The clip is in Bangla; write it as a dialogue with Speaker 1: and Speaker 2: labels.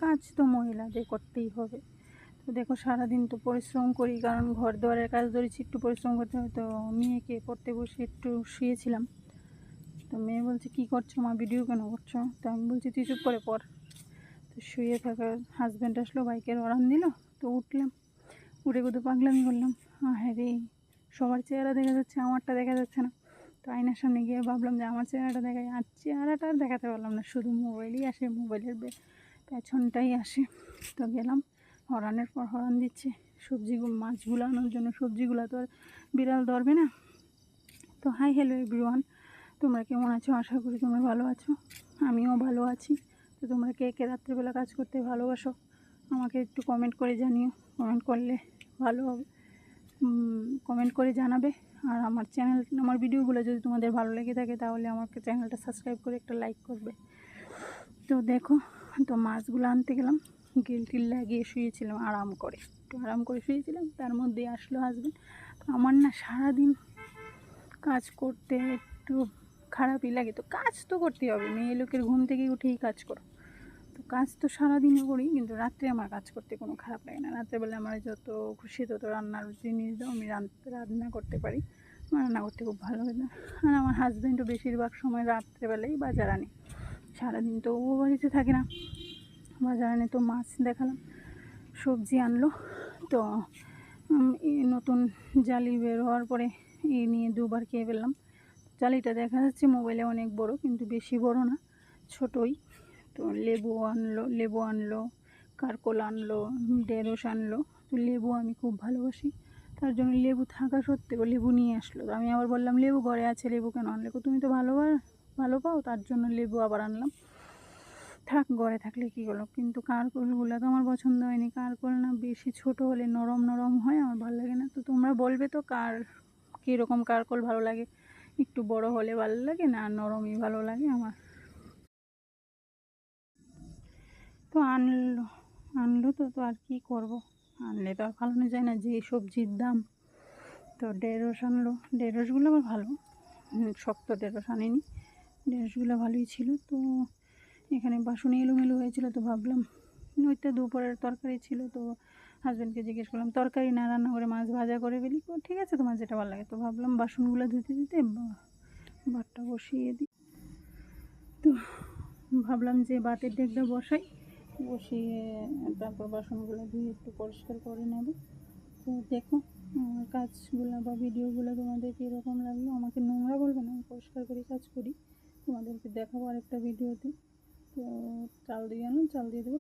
Speaker 1: কাজ তো মহিলাদের করতেই হবে। তো দেখো সারাদিন তো পরিশ্রম করি, কারণ ঘর দুয়ারের কাজ ধরেছি, একটু পরিশ্রম করতে হয়। তো মেয়েকে পড়তে বসে একটু শুয়েছিলাম। তো মেয়ে বলছে কী করছো মা, ভিডিও কেন করছো? তো আমি বলছি তুই চুপ করে পড়। তো শুয়ে থাকার হাজব্যান্ড আসলো, বাইকের হর্ন দিল। তো উঠলাম, উঠে কত পাগলামি করলাম। হ্যাঁ রে, সবার চেহারা দেখা যাচ্ছে, আমারটা দেখা যাচ্ছে না। তো আয়নার সামনে গিয়ে ভাবলাম যে আমার চেহারাটা দেখাই, আর চেহারাটা আর দেখাতে পারলাম না, শুধু মোবাইলই আসে, মোবাইলের পেছনটাই আসে। তো গেলাম, হরানের পর হরান দিচ্ছে, মাছগুলো আনার জন্য। সবজিগুলো তো আর বিড়াল ধরবে না। তো হাই হ্যালো এভরিওয়ান, তোমরা কেমন আছো? আশা করি তোমরা ভালো আছো, আমিও ভালো আছি। তো তোমরা কে কে রাত্রেবেলা কাজ করতে ভালোবাসো আমাকে একটু কমেন্ট করে জানিও। কমেন্ট করলে ভালো হবে, কমেন্ট করে জানাবে। আর আমার ভিডিওগুলো যদি তোমাদের ভালো লেগে থাকে তাহলে আমাকে চ্যানেলটা সাবস্ক্রাইব করে একটা লাইক করবে। তো দেখো, তো মাছগুলো আনতে গেলাম, টিল লাগিয়ে শুয়েছিলাম, একটু আরাম করে শুয়েছিলাম। তার মধ্যেই আসলো হাজব্যান্ড। তো আমার না সারাদিন কাজ করতে একটু খারাপই লাগে। তো কাজ তো করতেই হবে, মেয়ে লোকের ঘুম থেকে উঠেই কাজ করো। তো কাজ তো সারাদিনও করি, কিন্তু রাত্রে আমার কাজ করতে কোনো খারাপ লাগে না। রাত্রেবেলা আমার যত খুশি তত রান্নার জিনিস দাও, আমি রান্না করতে পারি। আমার রান্না করতে খুব ভালো লাগে। আর আমার হাজব্যান্ডও বেশিরভাগ সময় রাত্রেবেলাই বাজার আনে, সারাদিন তো ও বাড়িতে থাকে না। বাজার আনে, তো মাছ দেখালাম, সবজি আনলো। তো নতুন জালি বের হওয়ার পরে এই নিয়ে দুবার খেয়ে ফেললাম। জালিটা দেখা যাচ্ছে মোবাইলে অনেক বড়, কিন্তু বেশি বড় না, ছোটই। তো লেবু আনলো, কারকোল আনলো, ঢেঁড়স আনলো। তো লেবু আমি খুব ভালোবাসি, তার জন্য লেবু থাকা সত্ত্বেও লেবু নিয়ে আসলো। তো আমি আবার বললাম লেবু ঘরে আছে, লেবু কেন আনলে? তুমি তো ভালো পাও, তার জন্য লেবু আবার আনলাম। থাক, ঘরে থাকলে কী হলো, কিন্তু কারকোলগুলো তো আমার পছন্দ হয়নি। কারকোল না বেশি ছোট হলে নরম নরম হয়, আমার ভালো লাগে না। তো তোমরা বলবে তো কীরকম কারকোল ভালো লাগে, একটু বড় হলে ভালো লাগে না নরমই ভালো লাগে আমার? তো আনলো তো আর কি করব, আনলে তো আর ফালানো যায় না, যে সবজির দাম। তো ঢেঁড়স আনলো, ঢেঁড়সগুলো আবার ভালো, শক্ত ঢেঁড়স আনেনি, ঢেঁড়সগুলো ভালোই ছিল। তো এখানে বাসন এলোমেলো হয়েছিল, তো ভাবলাম ওইটা দুপুরের তরকারি ছিল। তো হাজব্যান্ডকে জিজ্ঞেস করলাম তরকারি না রান্না করে মাছ ভাজা করে ফেলি। ঠিক আছে, তোমার যেটা ভালো লাগে। তো ভাবলাম বাসনগুলো ধুতে দিতে ভাতটা বসিয়ে দিই। তো ভাবলাম যে ভাতের ডেকটা বসিয়ে তারপর বাসনগুলো ধুয়ে একটু পরিষ্কার করে নেব। তো দেখো আমার কাজগুলো বা ভিডিওগুলো তোমাদের কীরকম লাগলো, আমাকে নোংরা বলবে না, আমি পরিষ্কার করে কাজ করি। তোমাদেরকে দেখাবো আরেকটা ভিডিওতে। তো চাল দিয়ে দেবো।